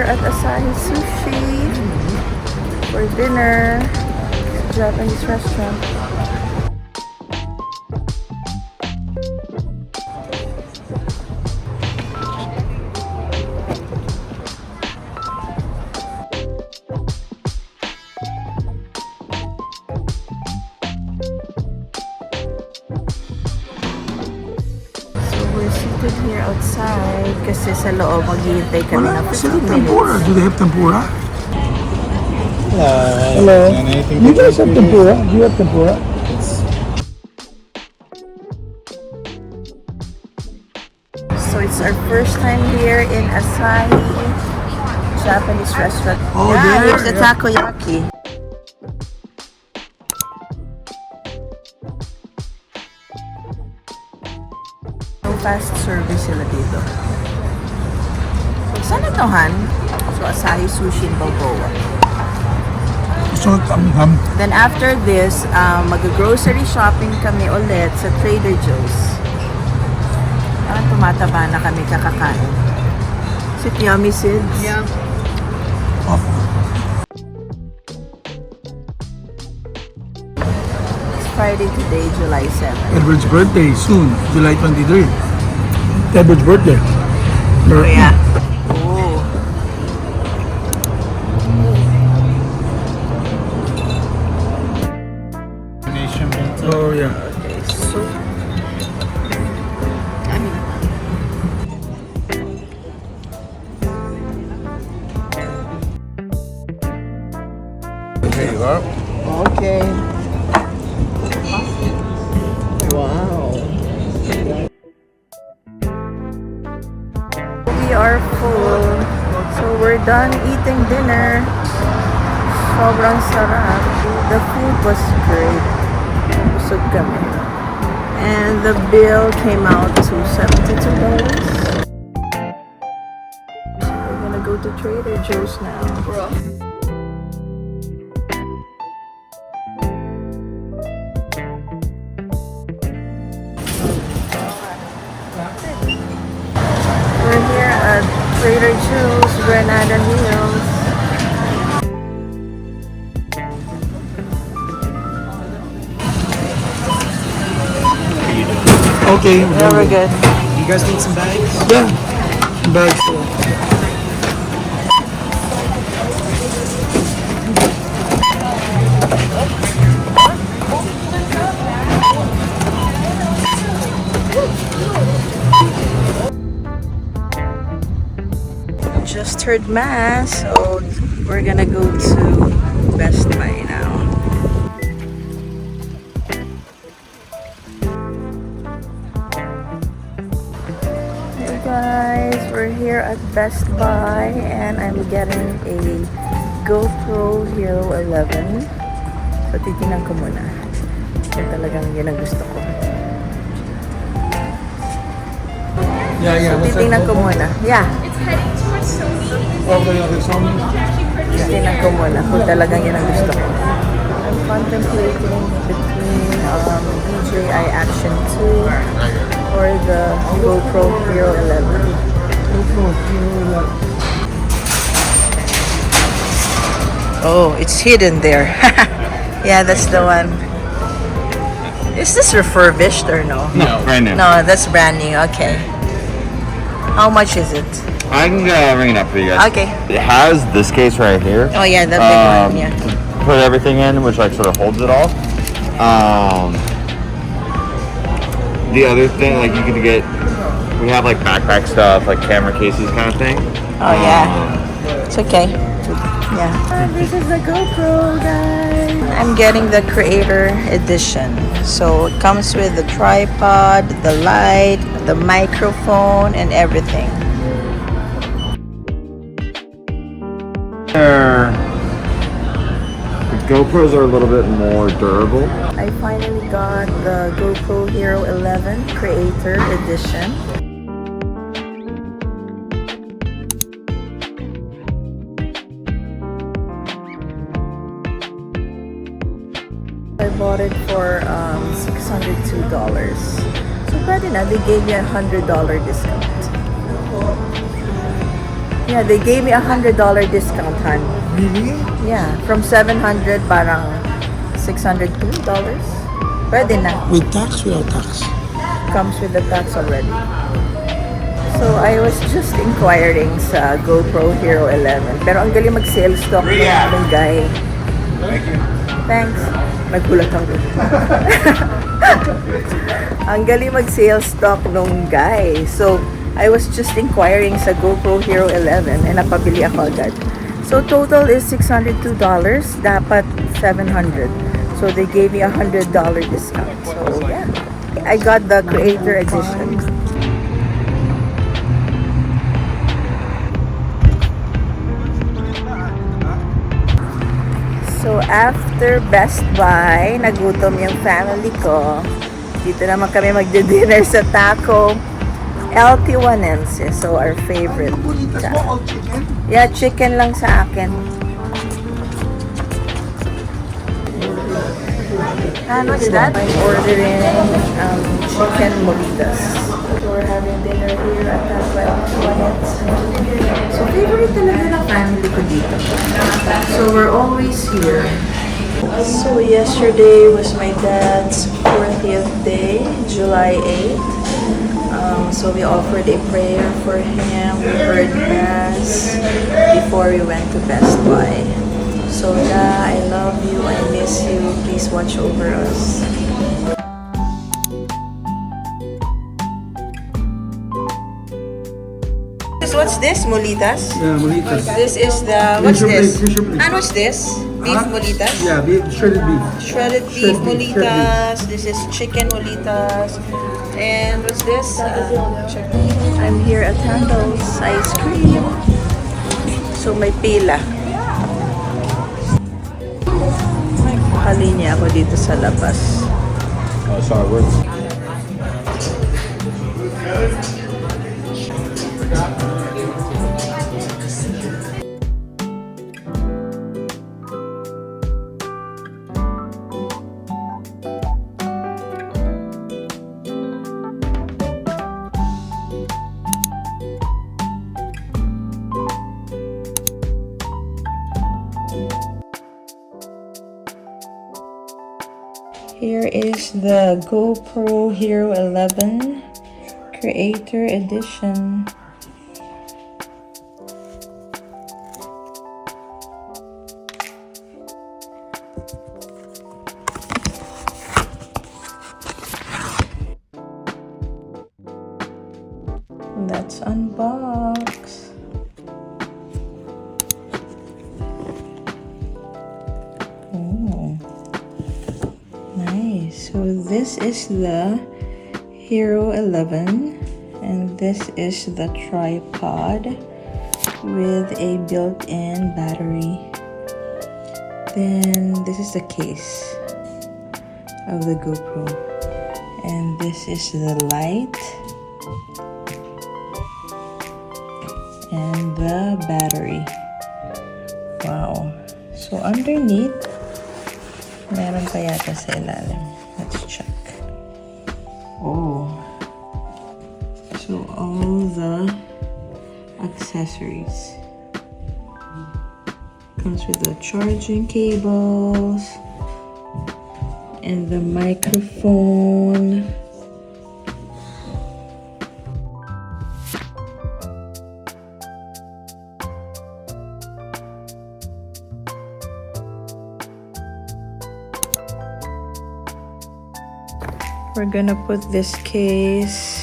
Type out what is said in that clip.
here at Asahi Sushi for dinner. It's a Japanese restaurant. Here outside kasi sa loob maghihintay kami na for 2 tempura. minutes. Do they have tempura? Hello. You guys have tempura? Do you have tempura? So it's our first time here in Asahi Japanese restaurant. Oh, yeah, there, here's the takoyaki. Fast service sila dito. So, saan ito, Han? So, Asahi Sushi in Balboa. So, Then after this, mag-grocery shopping kami ulit sa Trader Joe's. Parang tumataba na kami kakakain. Is it yummy, Sids? Yeah. It's Friday today, July 7. Edward's birthday soon, July 23. Edward's birthday. Oh, yeah. Oh. Oh, yeah. Okay, so... There you are. Okay. Wow. We are full. So we're done eating dinner. Sobrang sarap. The food was great. Busog kami. And the bill came out to $72. So we're gonna go to Trader Joe's now. We're here at Trader Joe's, Granada Hills. Okay. Yeah, we're good. You guys need some bags? Yeah. Bags. Just heard mass, so we're gonna go to Best Buy now. Hey guys, we're here at Best Buy and I'm getting a GoPro Hero 11. So titingnan ko muna. Ito talagang yun ang gusto ko. Yeah. So titingnan ko muna. Yeah. Okay, Sony. Titingnan ko muna kung talagang yun ang gusto ko. I'm contemplating between DJI Action 2 or the GoPro Hero 11. Oh, it's hidden there. Yeah, that's the one. Is this refurbished or no? No, brand new. No, that's brand new. Okay. How much is it? I can ring it up for you guys. Okay. It has this case right here. Oh yeah, the big one. Yeah. To put everything in, which like sort of holds it all. The other thing, like you could get, we have like backpack stuff, like camera cases kind of thing. Oh yeah. It's okay. Yeah. This is the GoPro, guys. I'm getting the Creator Edition. So it comes with the tripod, the light, the microphone, and everything. The GoPros are a little bit more durable. I finally got the GoPro Hero 11 Creator Edition. I bought it for $602. So pwede na, they gave me $100 discount. Yeah, they gave me $100 discount, hon. Really? Yeah, from 700 parang $602. Pwede na. With tax, without tax? Comes with the tax already. So I was just inquiring sa GoPro Hero 11. Pero ang galing mag-sales stock ng guy. Thanks. Nagulat ako. Ang galing mag-sales stock nung guy. So I was just inquiring sa GoPro Hero 11 and napabili ako agad. So total is $602. Dapat $700. So they gave me $100 discount. So yeah. I got the creator edition. So after Best Buy, nagutom yung family ko. Dito naman kami magdi-dinner sa Taco El Tijuanense. So our favorite. All chicken? Yeah, chicken lang sa akin. And what's that? I'm ordering chicken molitas. So we're having dinner here at Taco El Tijuanense. So favorite talaga ng family ko dito. So we're always here. So yesterday was my dad's 40th day, July 8th. So we offered a prayer for him. We heard mass before we went to Best Buy. So Da, I love you, I miss you. Please watch over us. What's this? Molitas? Yeah, molitas. This is the, what's Fish this? plate, fish plate. And what's this? Beef Huh? molitas? Yeah, beef, shredded beef. Shredded beef molitas. This is chicken molitas. And what's this? I'm here at Handle's Ice Cream. So may pila. Nakalinya ako dito sa labas. That's how it works. Here is the GoPro Hero 11 Creator Edition. Let's unbox. Oh. Nice. So this is the Hero 11 and this is the tripod with a built-in battery. Then this is the case of the GoPro and this is the light and the battery. Wow. So underneath meron pa yata sa ilalim. Let's check. Oh. So all the accessories. Comes with the charging cables and the microphone. We're gonna put this case